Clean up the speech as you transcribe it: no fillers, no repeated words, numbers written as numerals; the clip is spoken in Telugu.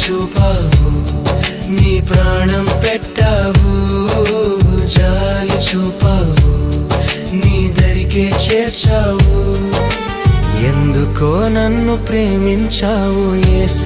చూపావు, నీ ప్రాణం పెట్టావు. జాలి చూపావు, నీ దరికే చేర్చావు. ఎందుకో నన్ను ప్రేమించావు యేసు.